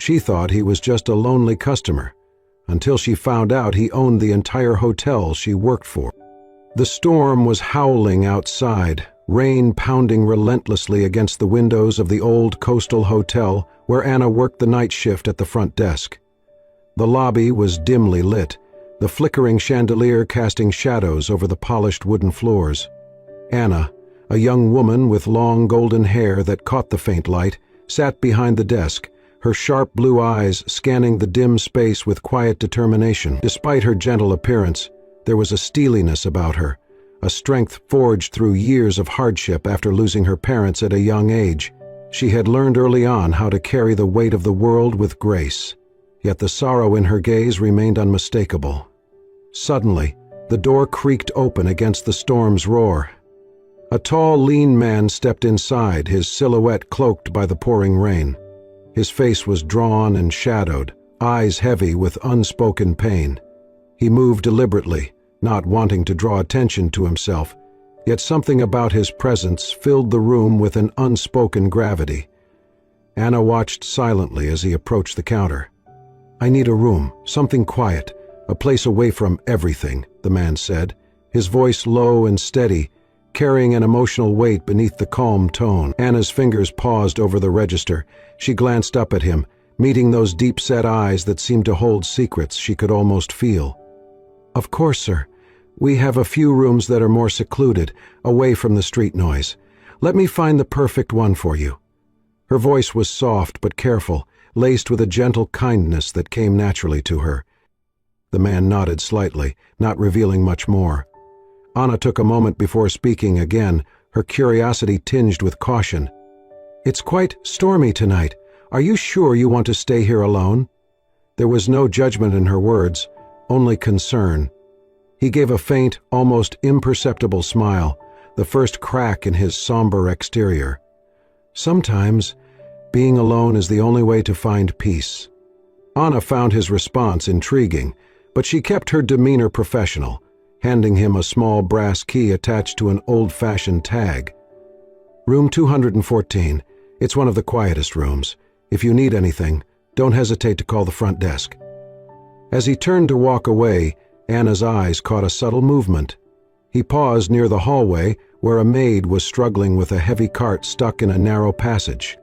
She thought he was just a lonely customer, until she found out he owned the entire hotel she worked for. The storm was howling outside, rain pounding relentlessly against the windows of the old coastal hotel where Anna worked the night shift at the front desk. The lobby was dimly lit, the flickering chandelier casting shadows over the polished wooden floors. Anna, a young woman with long golden hair that caught the faint light, sat behind the desk, her sharp blue eyes scanning the dim space with quiet determination. Despite her gentle appearance, there was a steeliness about her, a strength forged through years of hardship after losing her parents at a young age. She had learned early on how to carry the weight of the world with grace, yet the sorrow in her gaze remained unmistakable. Suddenly, the door creaked open against the storm's roar. A tall, lean man stepped inside, his silhouette cloaked by the pouring rain. His face was drawn and shadowed, eyes heavy with unspoken pain. He moved deliberately, not wanting to draw attention to himself, yet something about his presence filled the room with an unspoken gravity. Anna watched silently as he approached the counter. "I need a room, something quiet, a place away from everything," the man said, his voice low and steady, carrying an emotional weight beneath the calm tone. Anna's fingers paused over the register. She glanced up at him, meeting those deep-set eyes that seemed to hold secrets she could almost feel. "Of course, sir. We have a few rooms that are more secluded, away from the street noise. Let me find the perfect one for you." Her voice was soft but careful, laced with a gentle kindness that came naturally to her. The man nodded slightly, not revealing much more. Anna took a moment before speaking again, her curiosity tinged with caution. "It's quite stormy tonight. Are you sure you want to stay here alone?" There was no judgment in her words, only concern. He gave a faint, almost imperceptible smile, the first crack in his somber exterior. "Sometimes, being alone is the only way to find peace." Anna found his response intriguing, but she kept her demeanor professional, handing him a small brass key attached to an old-fashioned tag. "Room 214. It's one of the quietest rooms. If you need anything, don't hesitate to call the front desk." As he turned to walk away, Anna's eyes caught a subtle movement. He paused near the hallway where a maid was struggling with a heavy cart stuck in a narrow passage.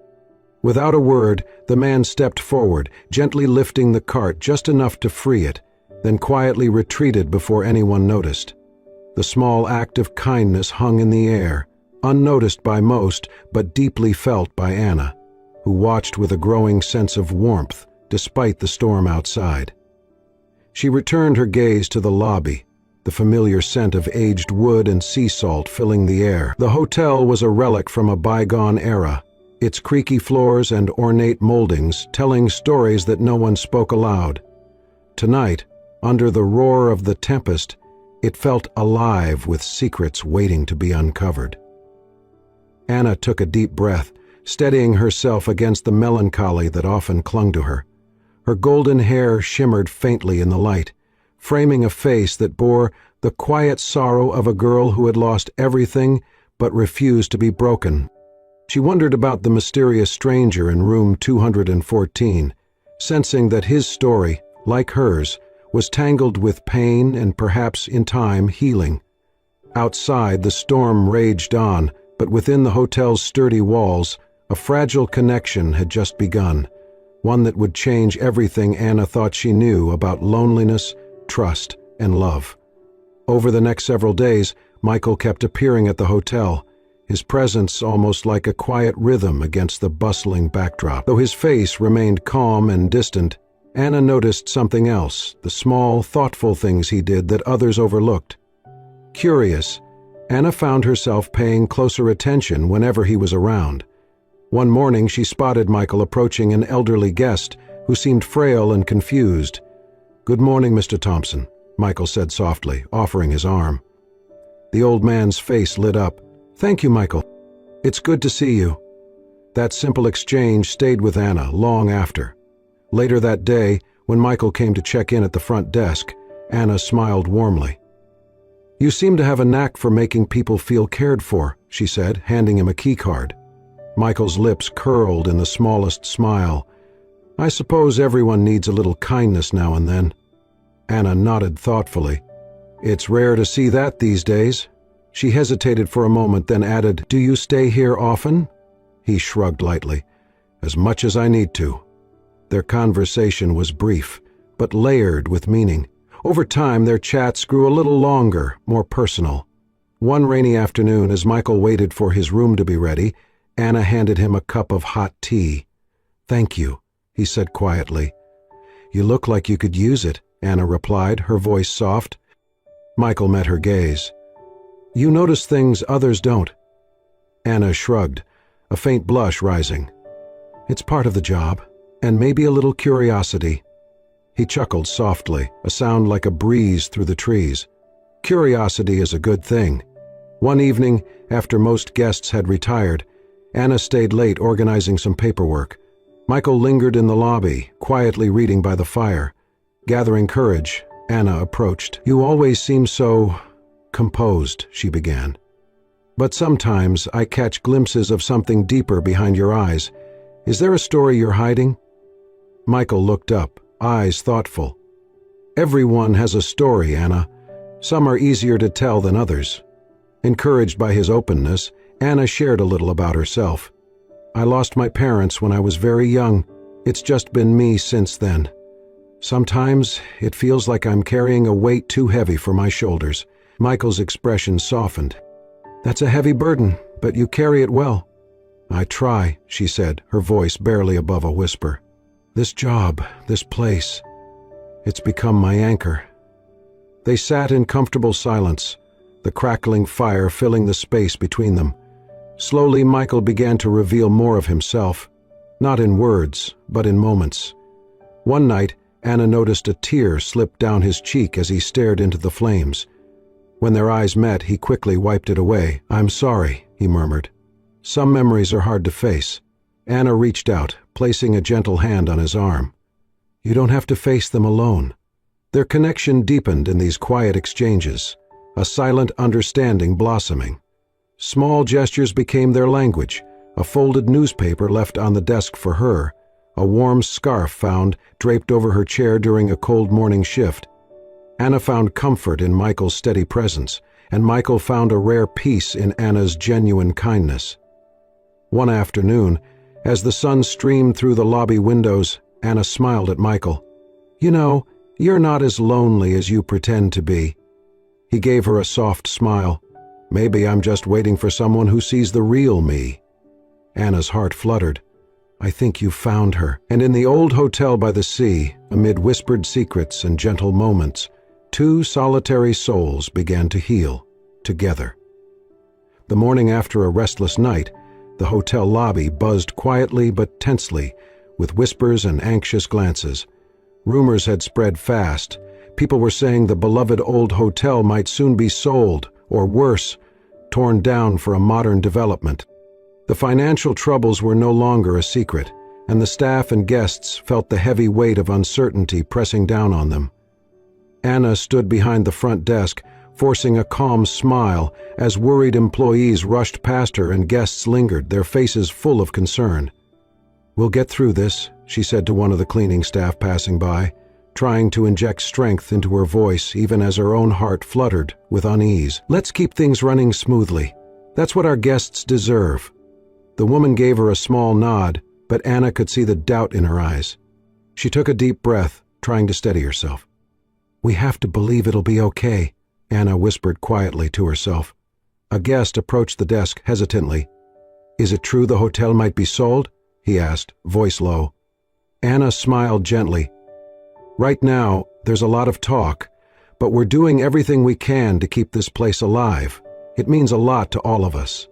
Without a word, the man stepped forward, gently lifting the cart just enough to free it, then quietly retreated before anyone noticed. The small act of kindness hung in the air, unnoticed by most but deeply felt by Anna, who watched with a growing sense of warmth despite the storm outside. She returned her gaze to the lobby, the familiar scent of aged wood and sea salt filling the air. The hotel was a relic from a bygone era, its creaky floors and ornate moldings telling stories that no one spoke aloud. Tonight, under the roar of the tempest, it felt alive with secrets waiting to be uncovered. Anna took a deep breath, steadying herself against the melancholy that often clung to her. Her golden hair shimmered faintly in the light, framing a face that bore the quiet sorrow of a girl who had lost everything but refused to be broken. She wondered about the mysterious stranger in room 214, sensing that his story, like hers, was tangled with pain and perhaps, in time, healing. Outside, the storm raged on, but within the hotel's sturdy walls, a fragile connection had just begun, one that would change everything Anna thought she knew about loneliness, trust, and love. Over the next several days, Michael kept appearing at the hotel, his presence almost like a quiet rhythm against the bustling backdrop. Though his face remained calm and distant, Anna noticed something else, the small, thoughtful things he did that others overlooked. Curious, Anna found herself paying closer attention whenever he was around. One morning she spotted Michael approaching an elderly guest who seemed frail and confused. "Good morning, Mr. Thompson," Michael said softly, offering his arm. The old man's face lit up. "Thank you, Michael. It's good to see you." That simple exchange stayed with Anna long after. Later that day, when Michael came to check in at the front desk, Anna smiled warmly. "You seem to have a knack for making people feel cared for," she said, handing him a key card. Michael's lips curled in the smallest smile. I suppose everyone needs a little kindness now and then. Anna nodded thoughtfully. It's rare to see that these days. She hesitated for a moment, then added, Do you stay here often? He shrugged lightly. As much as I need to. Their conversation was brief, but layered with meaning. Over time, their chats grew a little longer, more personal. One rainy afternoon, as Michael waited for his room to be ready, Anna handed him a cup of hot tea. Thank you, he said quietly. You look like you could use it, Anna replied, her voice soft. Michael met her gaze. You notice things others don't. Anna shrugged, a faint blush rising. It's part of the job, and maybe a little curiosity. He chuckled softly, a sound like a breeze through the trees. Curiosity is a good thing. One evening, after most guests had retired, Anna stayed late organizing some paperwork. Michael lingered in the lobby, quietly reading by the fire. Gathering courage, Anna approached. You always seem so composed, she began. But sometimes I catch glimpses of something deeper behind your eyes. Is there a story you're hiding? Michael looked up, eyes thoughtful. Everyone has a story, Anna. Some are easier to tell than others. Encouraged by his openness, Anna shared a little about herself. I lost my parents when I was very young. It's just been me since then. Sometimes it feels like I'm carrying a weight too heavy for my shoulders. Michael's expression softened. That's a heavy burden, but you carry it well. I try, she said, her voice barely above a whisper. This job, this place, it's become my anchor. They sat in comfortable silence, the crackling fire filling the space between them. Slowly, Michael began to reveal more of himself, not in words, but in moments. One night, Anna noticed a tear slip down his cheek as he stared into the flames. When their eyes met, he quickly wiped it away. I'm sorry, he murmured. Some memories are hard to face. Anna reached out, placing a gentle hand on his arm. You don't have to face them alone. Their connection deepened in these quiet exchanges, a silent understanding blossoming. Small gestures became their language, a folded newspaper left on the desk for her, a warm scarf found draped over her chair during a cold morning shift. Anna found comfort in Michael's steady presence, and Michael found a rare peace in Anna's genuine kindness. One afternoon, as the sun streamed through the lobby windows, Anna smiled at Michael. You know, you're not as lonely as you pretend to be. He gave her a soft smile. Maybe I'm just waiting for someone who sees the real me. Anna's heart fluttered. I think you found her. And in the old hotel by the sea, amid whispered secrets and gentle moments, two solitary souls began to heal, together. The morning after a restless night, the hotel lobby buzzed quietly but tensely, with whispers and anxious glances. Rumors had spread fast. People were saying the beloved old hotel might soon be sold, or worse, torn down for a modern development. The financial troubles were no longer a secret, and the staff and guests felt the heavy weight of uncertainty pressing down on them. Anna stood behind the front desk, forcing a calm smile as worried employees rushed past her and guests lingered, their faces full of concern. We'll get through this, she said to one of the cleaning staff passing by, trying to inject strength into her voice even as her own heart fluttered with unease. Let's keep things running smoothly. That's what our guests deserve. The woman gave her a small nod, but Anna could see the doubt in her eyes. She took a deep breath, trying to steady herself. We have to believe it'll be okay, Anna whispered quietly to herself. A guest approached the desk hesitantly. Is it true the hotel might be sold? He asked, voice low. Anna smiled gently. Right now, there's a lot of talk, but we're doing everything we can to keep this place alive. It means a lot to all of us.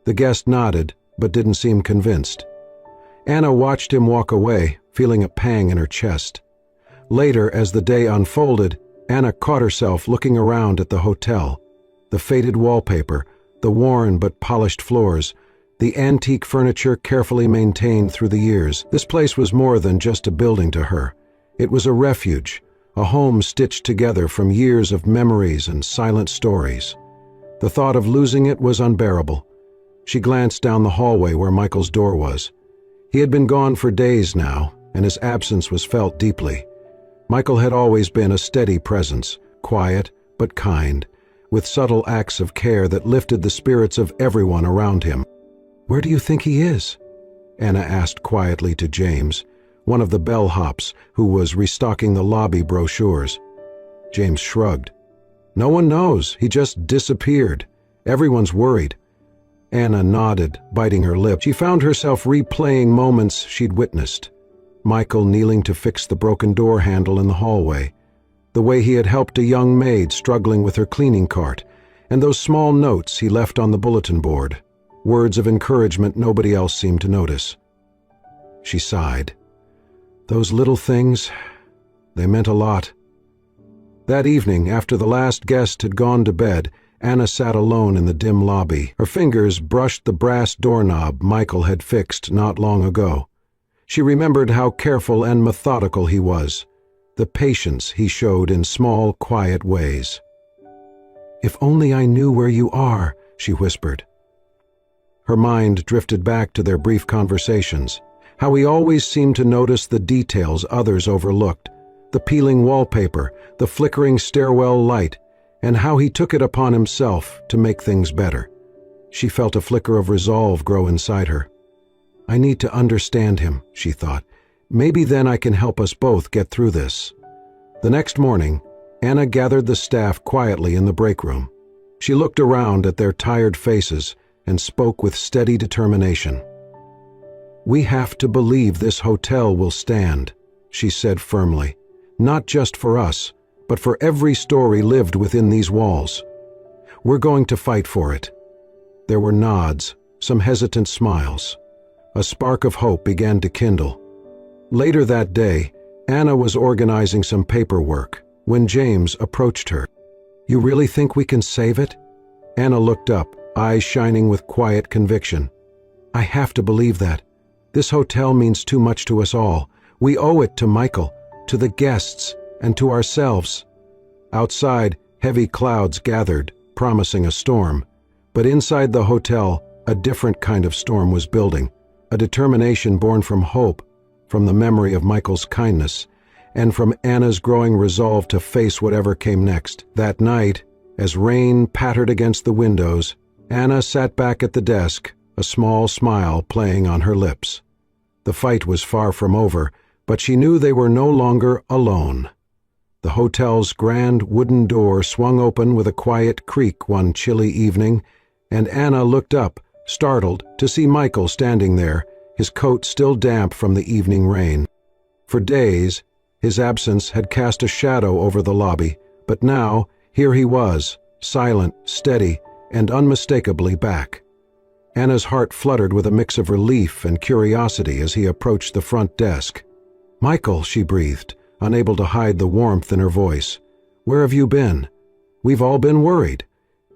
The guest nodded, but didn't seem convinced. Anna watched him walk away, feeling a pang in her chest. Later, as the day unfolded, Anna caught herself looking around at the hotel. The faded wallpaper, the worn but polished floors, the antique furniture carefully maintained through the years. This place was more than just a building to her. It was a refuge, a home stitched together from years of memories and silent stories. The thought of losing it was unbearable. She glanced down the hallway where Michael's door was. He had been gone for days now, and his absence was felt deeply. Michael had always been a steady presence, quiet but kind, with subtle acts of care that lifted the spirits of everyone around him. "Where do you think he is?" Anna asked quietly to James, one of the bellhops who was restocking the lobby brochures. James shrugged. "No one knows. He just disappeared. Everyone's worried." Anna nodded, biting her lip. She found herself replaying moments she'd witnessed. Michael kneeling to fix the broken door handle in the hallway, the way he had helped a young maid struggling with her cleaning cart, and those small notes he left on the bulletin board, words of encouragement nobody else seemed to notice. She sighed. Those little things, they meant a lot. That evening, after the last guest had gone to bed, Anna sat alone in the dim lobby. Her fingers brushed the brass doorknob Michael had fixed not long ago. She remembered how careful and methodical he was, the patience he showed in small, quiet ways. "If only I knew where you are," she whispered. Her mind drifted back to their brief conversations, how he always seemed to notice the details others overlooked, the peeling wallpaper, the flickering stairwell light, and how he took it upon himself to make things better. She felt a flicker of resolve grow inside her. "I need to understand him," she thought. "Maybe then I can help us both get through this." The next morning, Anna gathered the staff quietly in the break room. She looked around at their tired faces and spoke with steady determination. "We have to believe this hotel will stand," she said firmly. "Not just for us, but for every story lived within these walls. We're going to fight for it." There were nods, some hesitant smiles. A spark of hope began to kindle. Later that day, Anna was organizing some paperwork when James approached her. "You really think we can save it?" Anna looked up, eyes shining with quiet conviction. "I have to believe that. This hotel means too much to us all. We owe it to Michael, to the guests, and to ourselves." Outside, heavy clouds gathered, promising a storm. But inside the hotel, a different kind of storm was building, a determination born from hope, from the memory of Michael's kindness, and from Anna's growing resolve to face whatever came next. That night, as rain pattered against the windows, Anna sat back at the desk, a small smile playing on her lips. The fight was far from over, but she knew they were no longer alone. The hotel's grand wooden door swung open with a quiet creak one chilly evening, and Anna looked up, startled, to see Michael standing there, his coat still damp from the evening rain. For days, his absence had cast a shadow over the lobby, but now, here he was, silent, steady, and unmistakably back. Anna's heart fluttered with a mix of relief and curiosity as he approached the front desk. "Michael," she breathed, unable to hide the warmth in her voice. "Where have you been? We've all been worried."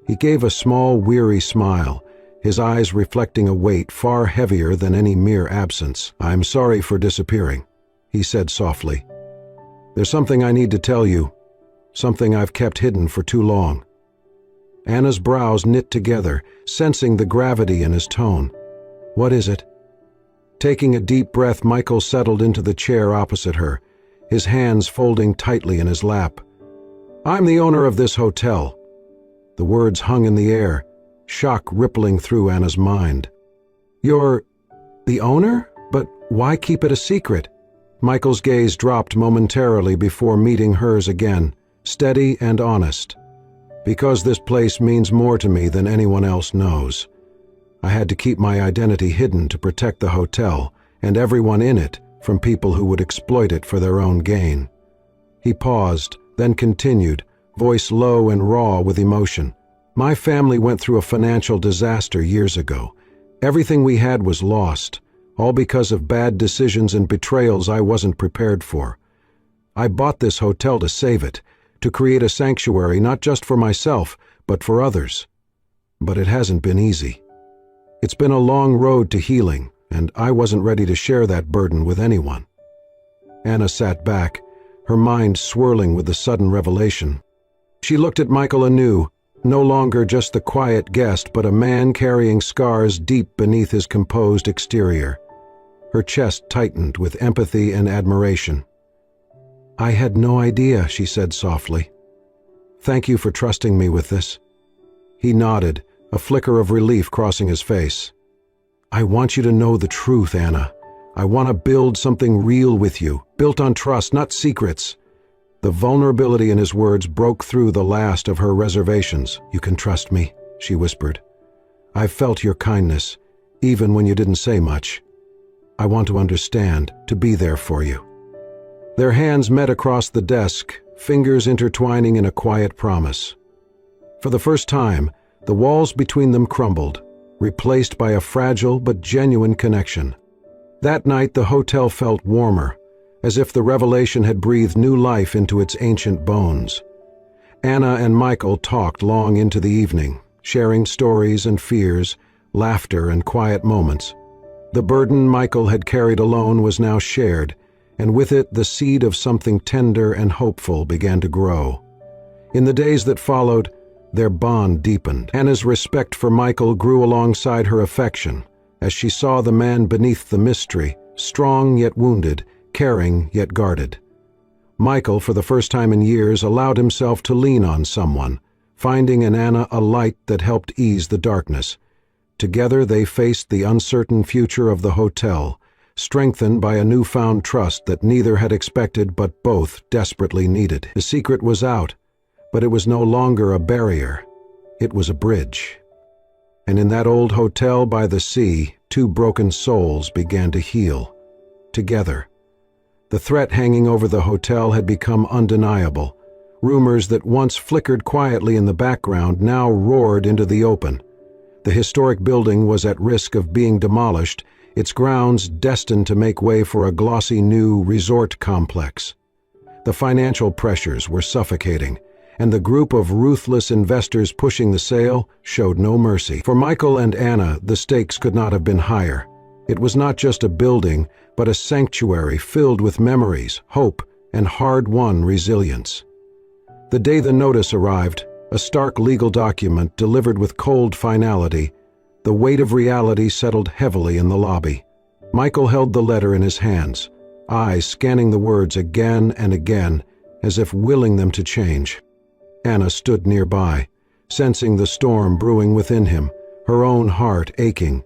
He gave a small, weary smile, his eyes reflecting a weight far heavier than any mere absence. "I'm sorry for disappearing," he said softly. "There's something I need to tell you, something I've kept hidden for too long." Anna's brows knit together, sensing the gravity in his tone. "What is it?" Taking a deep breath, Michael settled into the chair opposite her, his hands folding tightly in his lap. "I'm the owner of this hotel." The words hung in the air, shock rippling through Anna's mind. "You're the owner? But why keep it a secret?" Michael's gaze dropped momentarily before meeting hers again, steady and honest. "Because this place means more to me than anyone else knows. I had to keep my identity hidden to protect the hotel and everyone in it from people who would exploit it for their own gain." He paused, then continued, voice low and raw with emotion. "My family went through a financial disaster years ago. Everything we had was lost, all because of bad decisions and betrayals I wasn't prepared for. I bought this hotel to save it, to create a sanctuary not just for myself, but for others. But it hasn't been easy. It's been a long road to healing, and I wasn't ready to share that burden with anyone." Anna sat back, her mind swirling with the sudden revelation. She looked at Michael anew, no longer just the quiet guest, but a man carrying scars deep beneath his composed exterior. Her chest tightened with empathy and admiration. "I had no idea," she said softly. "Thank you for trusting me with this." He nodded, a flicker of relief crossing his face. "I want you to know the truth, Anna. I want to build something real with you, built on trust, not secrets." The vulnerability in his words broke through the last of her reservations. "You can trust me," she whispered. "I've felt your kindness, even when you didn't say much. I want to understand, to be there for you." Their hands met across the desk, fingers intertwining in a quiet promise. For the first time, the walls between them crumbled, replaced by a fragile but genuine connection. That night the hotel felt warmer, as if the revelation had breathed new life into its ancient bones. Anna and Michael talked long into the evening, sharing stories and fears, laughter and quiet moments. The burden Michael had carried alone was now shared, and with it the seed of something tender and hopeful began to grow. In the days that followed, their bond deepened. Anna's respect for Michael grew alongside her affection, as she saw the man beneath the mystery, strong yet wounded, caring yet guarded. Michael, for the first time in years, allowed himself to lean on someone, finding in Anna a light that helped ease the darkness. Together they faced the uncertain future of the hotel, strengthened by a newfound trust that neither had expected but both desperately needed. The secret was out, but it was no longer a barrier. It was a bridge. And in that old hotel by the sea, two broken souls began to heal. Together. The threat hanging over the hotel had become undeniable. Rumors that once flickered quietly in the background now roared into the open. The historic building was at risk of being demolished, its grounds destined to make way for a glossy new resort complex. The financial pressures were suffocating, and the group of ruthless investors pushing the sale showed no mercy. For Michael and Anna, the stakes could not have been higher. It was not just a building, but a sanctuary filled with memories, hope, and hard-won resilience. The day the notice arrived, a stark legal document delivered with cold finality, the weight of reality settled heavily in the lobby. Michael held the letter in his hands, eyes scanning the words again and again, as if willing them to change. Anna stood nearby, sensing the storm brewing within him, her own heart aching.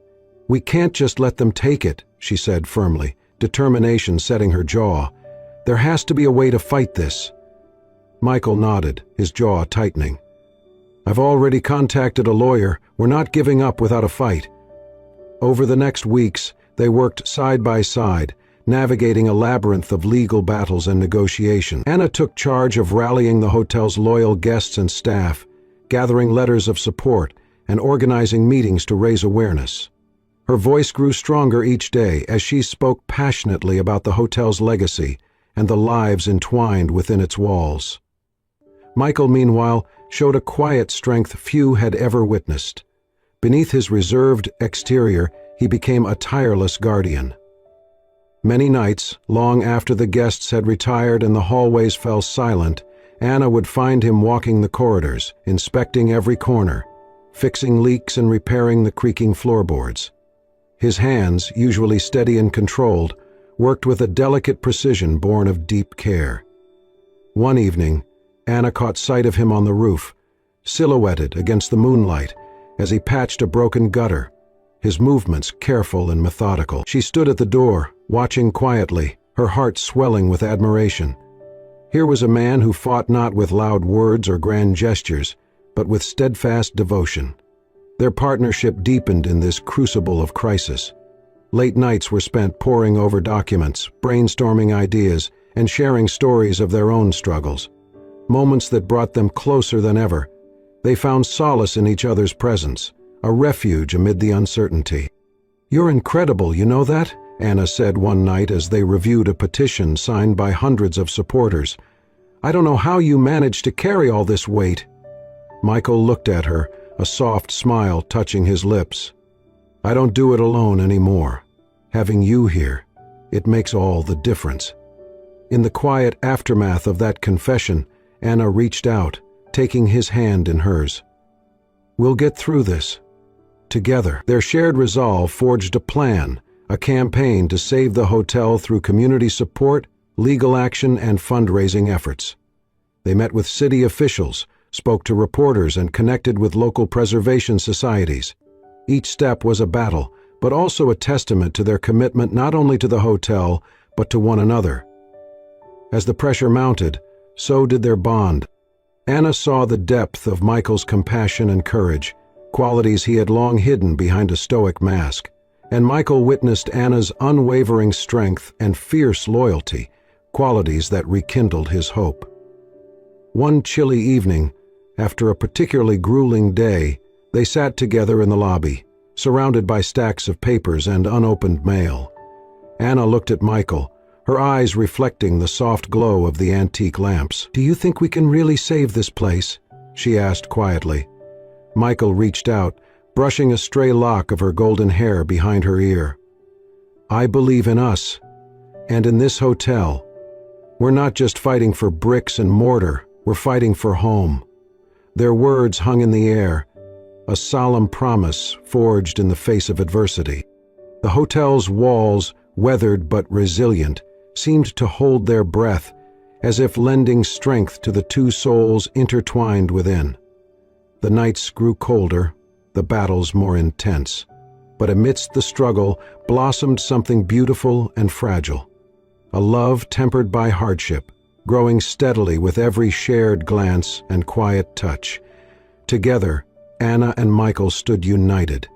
"We can't just let them take it," she said firmly, determination setting her jaw. "There has to be a way to fight this." Michael nodded, his jaw tightening. "I've already contacted a lawyer. We're not giving up without a fight." Over the next weeks, they worked side by side, navigating a labyrinth of legal battles and negotiation. Anna took charge of rallying the hotel's loyal guests and staff, gathering letters of support, and organizing meetings to raise awareness. Her voice grew stronger each day as she spoke passionately about the hotel's legacy and the lives entwined within its walls. Michael, meanwhile, showed a quiet strength few had ever witnessed. Beneath his reserved exterior, he became a tireless guardian. Many nights, long after the guests had retired and the hallways fell silent, Anna would find him walking the corridors, inspecting every corner, fixing leaks and repairing the creaking floorboards. His hands, usually steady and controlled, worked with a delicate precision born of deep care. One evening, Anna caught sight of him on the roof, silhouetted against the moonlight as he patched a broken gutter, his movements careful and methodical. She stood at the door, watching quietly, her heart swelling with admiration. Here was a man who fought not with loud words or grand gestures, but with steadfast devotion. Their partnership deepened in this crucible of crisis. Late nights were spent poring over documents, brainstorming ideas, and sharing stories of their own struggles. Moments that brought them closer than ever. They found solace in each other's presence, a refuge amid the uncertainty. "You're incredible, you know that?" Anna said one night as they reviewed a petition signed by hundreds of supporters. "I don't know how you managed to carry all this weight." Michael looked at her, a soft smile touching his lips. "I don't do it alone anymore. Having you here, it makes all the difference." In the quiet aftermath of that confession, Anna reached out, taking his hand in hers. "We'll get through this. Together." Their shared resolve forged a plan, a campaign to save the hotel through community support, legal action, and fundraising efforts. They met with city officials, spoke to reporters, and connected with local preservation societies. Each step was a battle, but also a testament to their commitment not only to the hotel, but to one another. As the pressure mounted, so did their bond. Anna saw the depth of Michael's compassion and courage, qualities he had long hidden behind a stoic mask, and Michael witnessed Anna's unwavering strength and fierce loyalty, qualities that rekindled his hope. One chilly evening, after a particularly grueling day, they sat together in the lobby, surrounded by stacks of papers and unopened mail. Anna looked at Michael, her eyes reflecting the soft glow of the antique lamps. "Do you think we can really save this place?" she asked quietly. Michael reached out, brushing a stray lock of her golden hair behind her ear. "I believe in us, and in this hotel. We're not just fighting for bricks and mortar, we're fighting for home." Their words hung in the air, a solemn promise forged in the face of adversity. The hotel's walls, weathered but resilient, seemed to hold their breath, as if lending strength to the two souls intertwined within. The nights grew colder, the battles more intense, but amidst the struggle blossomed something beautiful and fragile, a love tempered by hardship, growing steadily with every shared glance and quiet touch. Together, Anna and Michael stood united,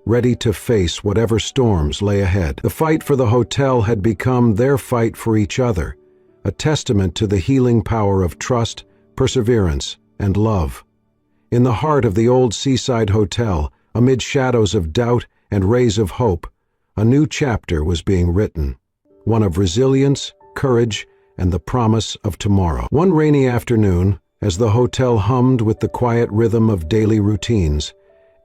ready to face whatever storms lay ahead. The fight for the hotel had become their fight for each other, a testament to the healing power of trust, perseverance, and love. In the heart of the old seaside hotel, amid shadows of doubt and rays of hope, a new chapter was being written, one of resilience, courage, and the promise of tomorrow. One rainy afternoon, as the hotel hummed with the quiet rhythm of daily routines,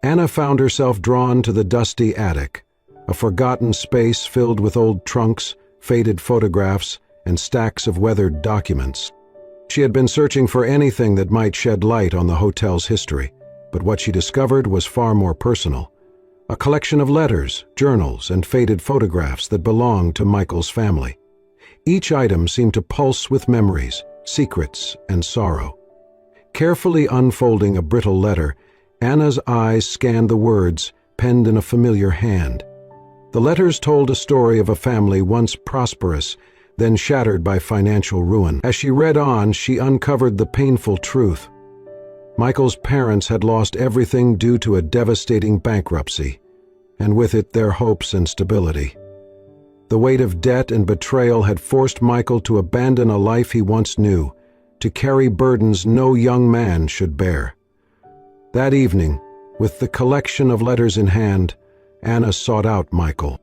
Anna found herself drawn to the dusty attic, a forgotten space filled with old trunks, faded photographs, and stacks of weathered documents. She had been searching for anything that might shed light on the hotel's history, but what she discovered was far more personal. A collection of letters, journals, and faded photographs that belonged to Michael's family. Each item seemed to pulse with memories, secrets, and sorrow. Carefully unfolding a brittle letter, Anna's eyes scanned the words, penned in a familiar hand. The letters told a story of a family once prosperous, then shattered by financial ruin. As she read on, she uncovered the painful truth. Michael's parents had lost everything due to a devastating bankruptcy, and with it their hopes and stability. The weight of debt and betrayal had forced Michael to abandon a life he once knew, to carry burdens no young man should bear. That evening, with the collection of letters in hand, Anna sought out Michael.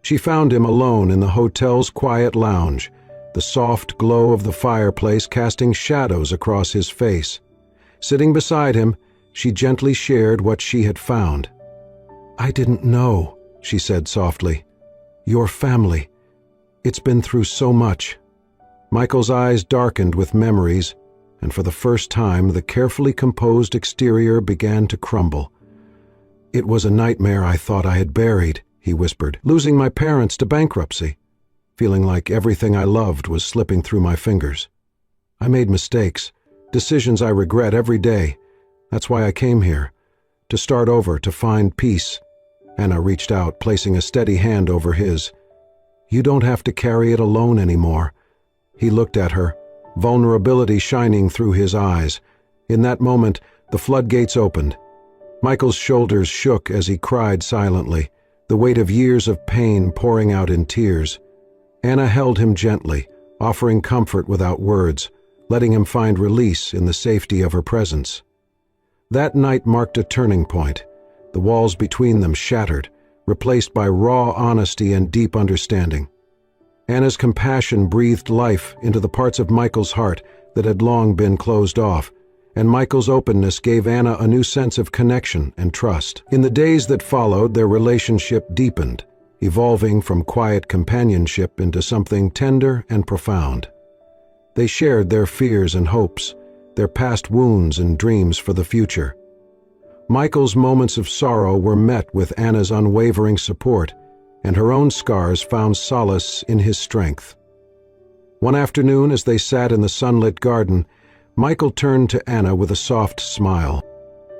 She found him alone in the hotel's quiet lounge, the soft glow of the fireplace casting shadows across his face. Sitting beside him, she gently shared what she had found. "I didn't know," she said softly. "Your family. It's been through so much." Michael's eyes darkened with memories, and for the first time the carefully composed exterior began to crumble. "It was a nightmare I thought I had buried," he whispered, "losing my parents to bankruptcy, feeling like everything I loved was slipping through my fingers. I made mistakes, decisions I regret every day. That's why I came here, to start over, to find peace." Anna reached out, placing a steady hand over his. "You don't have to carry it alone anymore." He looked at her, vulnerability shining through his eyes. In that moment, the floodgates opened. Michael's shoulders shook as he cried silently, the weight of years of pain pouring out in tears. Anna held him gently, offering comfort without words, letting him find release in the safety of her presence. That night marked a turning point. The walls between them shattered, replaced by raw honesty and deep understanding. Anna's compassion breathed life into the parts of Michael's heart that had long been closed off, and Michael's openness gave Anna a new sense of connection and trust. In the days that followed, their relationship deepened, evolving from quiet companionship into something tender and profound. They shared their fears and hopes, their past wounds and dreams for the future. Michael's moments of sorrow were met with Anna's unwavering support, and her own scars found solace in his strength. One afternoon, as they sat in the sunlit garden, Michael turned to Anna with a soft smile.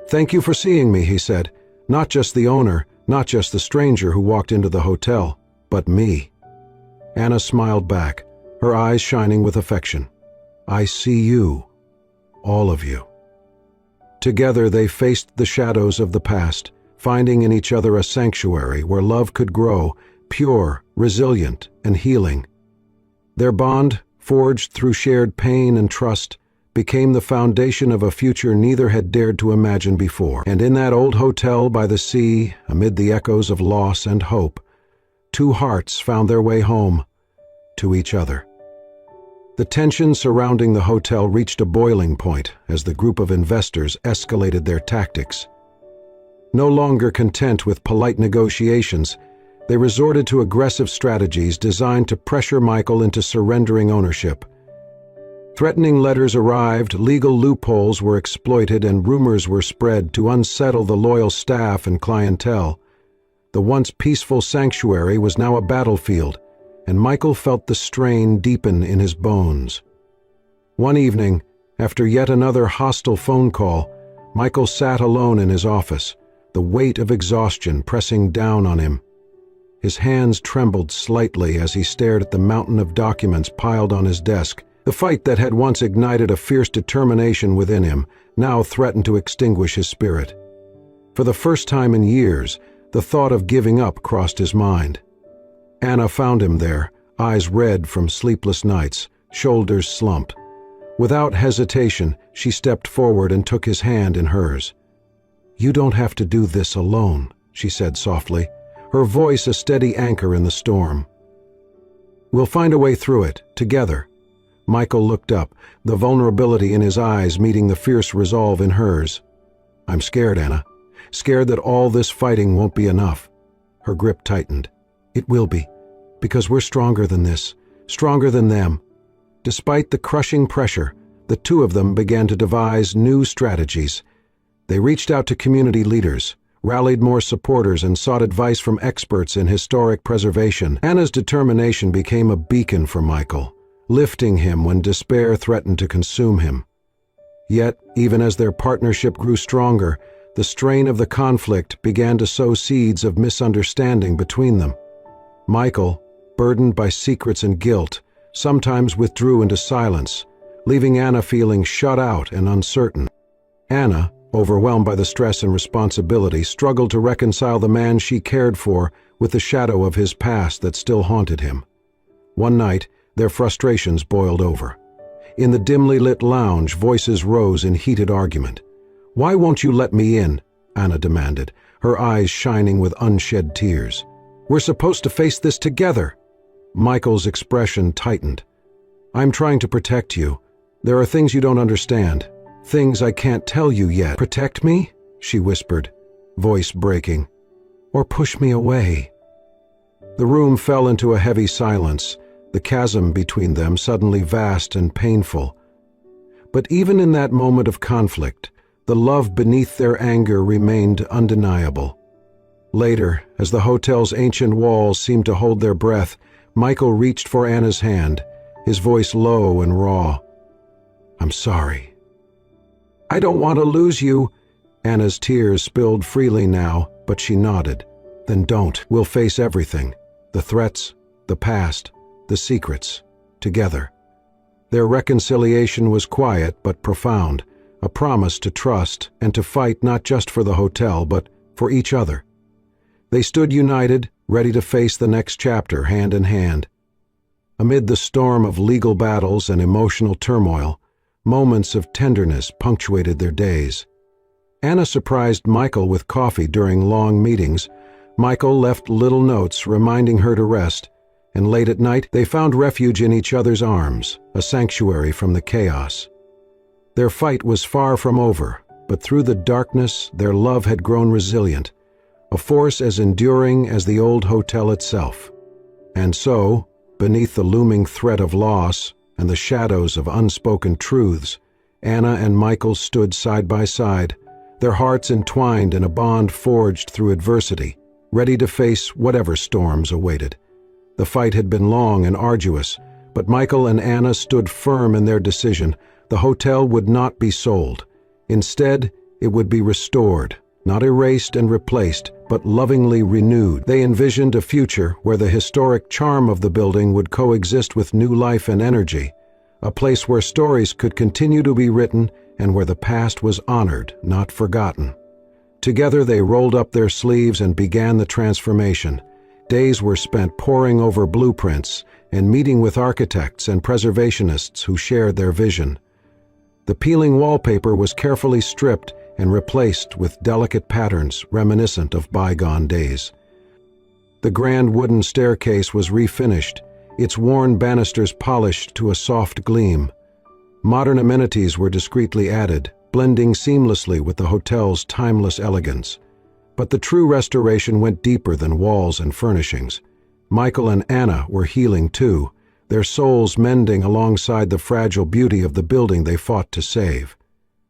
"Thank you for seeing me," he said. "Not just the owner, not just the stranger who walked into the hotel, but me." Anna smiled back, her eyes shining with affection. "I see you, all of you." Together they faced the shadows of the past, finding in each other a sanctuary where love could grow, pure, resilient, and healing. Their bond, forged through shared pain and trust, became the foundation of a future neither had dared to imagine before. And in that old hotel by the sea, amid the echoes of loss and hope, two hearts found their way home, to each other. The tension surrounding the hotel reached a boiling point as the group of investors escalated their tactics. No longer content with polite negotiations, they resorted to aggressive strategies designed to pressure Michael into surrendering ownership. Threatening letters arrived, legal loopholes were exploited, and rumors were spread to unsettle the loyal staff and clientele. The once peaceful sanctuary was now a battlefield, and Michael felt the strain deepen in his bones. One evening, after yet another hostile phone call, Michael sat alone in his office, the weight of exhaustion pressing down on him. His hands trembled slightly as he stared at the mountain of documents piled on his desk. The fight that had once ignited a fierce determination within him now threatened to extinguish his spirit. For the first time in years, the thought of giving up crossed his mind. Anna found him there, eyes red from sleepless nights, shoulders slumped. Without hesitation, she stepped forward and took his hand in hers. "You don't have to do this alone," she said softly, her voice a steady anchor in the storm. "We'll find a way through it, together." Michael looked up, the vulnerability in his eyes meeting the fierce resolve in hers. "I'm scared, Anna. Scared that all this fighting won't be enough." Her grip tightened. "It will be, because we're stronger than this, stronger than them." Despite the crushing pressure, the two of them began to devise new strategies. They reached out to community leaders, rallied more supporters, and sought advice from experts in historic preservation. Anna's determination became a beacon for Michael, lifting him when despair threatened to consume him. Yet, even as their partnership grew stronger, the strain of the conflict began to sow seeds of misunderstanding between them. Michael, burdened by secrets and guilt, sometimes withdrew into silence, leaving Anna feeling shut out and uncertain. Anna, overwhelmed by the stress and responsibility, struggled to reconcile the man she cared for with the shadow of his past that still haunted him. One night, their frustrations boiled over. In the dimly lit lounge, voices rose in heated argument. "Why won't you let me in?" Anna demanded, her eyes shining with unshed tears. "We're supposed to face this together." Michael's expression tightened. "I'm trying to protect you. There are things you don't understand. Things I can't tell you yet." "Protect me?" she whispered, voice breaking. "Or push me away?" The room fell into a heavy silence, the chasm between them suddenly vast and painful. But even in that moment of conflict, the love beneath their anger remained undeniable. Later, as the hotel's ancient walls seemed to hold their breath, Michael reached for Anna's hand, his voice low and raw. "I'm sorry." "I don't want to lose you." Anna's tears spilled freely now, but she nodded. "Then don't. We'll face everything. The threats, the past, the secrets, together." Their reconciliation was quiet but profound, a promise to trust and to fight not just for the hotel but for each other. They stood united, ready to face the next chapter hand in hand. Amid the storm of legal battles and emotional turmoil, moments of tenderness punctuated their days. Anna surprised Michael with coffee during long meetings. Michael left little notes reminding her to rest, and late at night they found refuge in each other's arms, a sanctuary from the chaos. Their fight was far from over, but through the darkness their love had grown resilient, a force as enduring as the old hotel itself. And so, beneath the looming threat of loss and the shadows of unspoken truths, Anna and Michael stood side by side, their hearts entwined in a bond forged through adversity, ready to face whatever storms awaited. The fight had been long and arduous, but Michael and Anna stood firm in their decision. The hotel would not be sold. Instead, it would be restored, not erased and replaced, but lovingly renewed. They envisioned a future where the historic charm of the building would coexist with new life and energy, a place where stories could continue to be written and where the past was honored, not forgotten. Together they rolled up their sleeves and began the transformation. Days were spent poring over blueprints and meeting with architects and preservationists who shared their vision. The peeling wallpaper was carefully stripped and replaced with delicate patterns reminiscent of bygone days. The grand wooden staircase was refinished, its worn banisters polished to a soft gleam. Modern amenities were discreetly added, blending seamlessly with the hotel's timeless elegance. But the true restoration went deeper than walls and furnishings. Michael and Anna were healing too, their souls mending alongside the fragile beauty of the building they fought to save.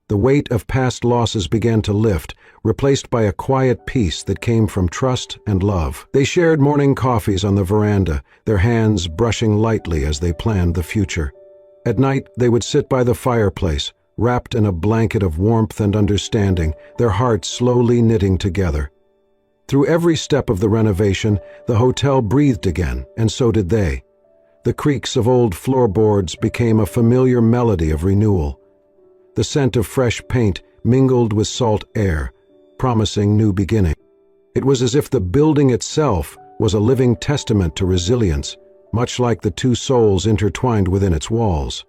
The weight of past losses began to lift, replaced by a quiet peace that came from trust and love. They shared morning coffees on the veranda, their hands brushing lightly as they planned the future. At night, they would sit by the fireplace, wrapped in a blanket of warmth and understanding, their hearts slowly knitting together. Through every step of the renovation, the hotel breathed again, and so did they. The creaks of old floorboards became a familiar melody of renewal. The scent of fresh paint mingled with salt air, promising new beginning. It was as if the building itself was a living testament to resilience, much like the two souls intertwined within its walls.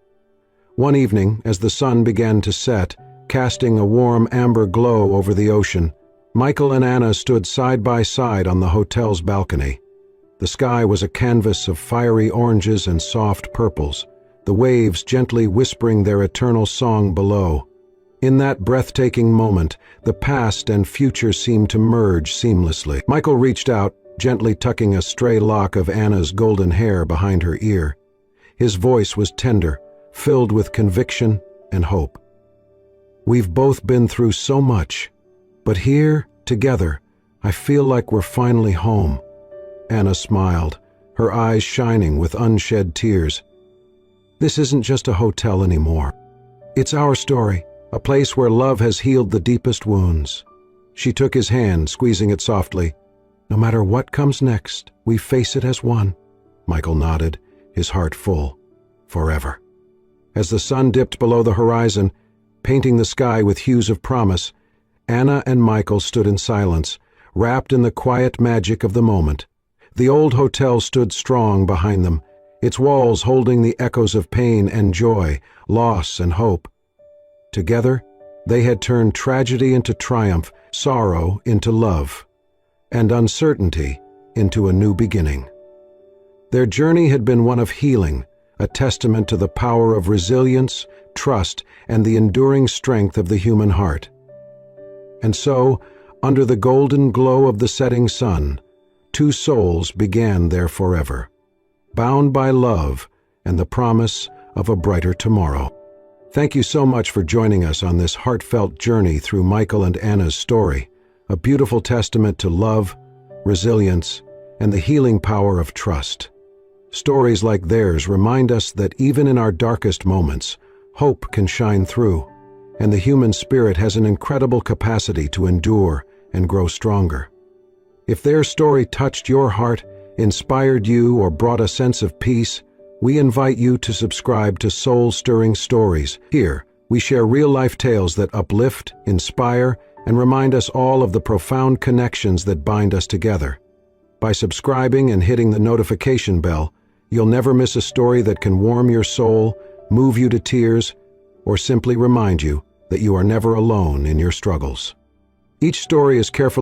One evening, as the sun began to set, casting a warm amber glow over the ocean, Michael and Anna stood side by side on the hotel's balcony. The sky was a canvas of fiery oranges and soft purples, the waves gently whispering their eternal song below. In that breathtaking moment, the past and future seemed to merge seamlessly. Michael reached out, gently tucking a stray lock of Anna's golden hair behind her ear. His voice was tender, filled with conviction and hope. "We've both been through so much, but here, together, I feel like we're finally home." Anna smiled, her eyes shining with unshed tears. "This isn't just a hotel anymore. It's our story, a place where love has healed the deepest wounds." She took his hand, squeezing it softly. "No matter what comes next, we face it as one." Michael nodded, his heart full. Forever. As the sun dipped below the horizon, painting the sky with hues of promise, Anna and Michael stood in silence, wrapped in the quiet magic of the moment. The old hotel stood strong behind them, its walls holding the echoes of pain and joy, loss and hope. Together, they had turned tragedy into triumph, sorrow into love, and uncertainty into a new beginning. Their journey had been one of healing, a testament to the power of resilience, trust, and the enduring strength of the human heart. And so, under the golden glow of the setting sun, two souls began their forever, bound by love and the promise of a brighter tomorrow. Thank you so much for joining us on this heartfelt journey through Michael and Anna's story, a beautiful testament to love, resilience, and the healing power of trust. Stories like theirs remind us that even in our darkest moments, hope can shine through, and the human spirit has an incredible capacity to endure and grow stronger. If their story touched your heart, inspired you, or brought a sense of peace, we invite you to subscribe to Soul-Stirring Stories. Here, we share real-life tales that uplift, inspire, and remind us all of the profound connections that bind us together. By subscribing and hitting the notification bell, you'll never miss a story that can warm your soul, move you to tears, or simply remind you that you are never alone in your struggles. Each story is carefully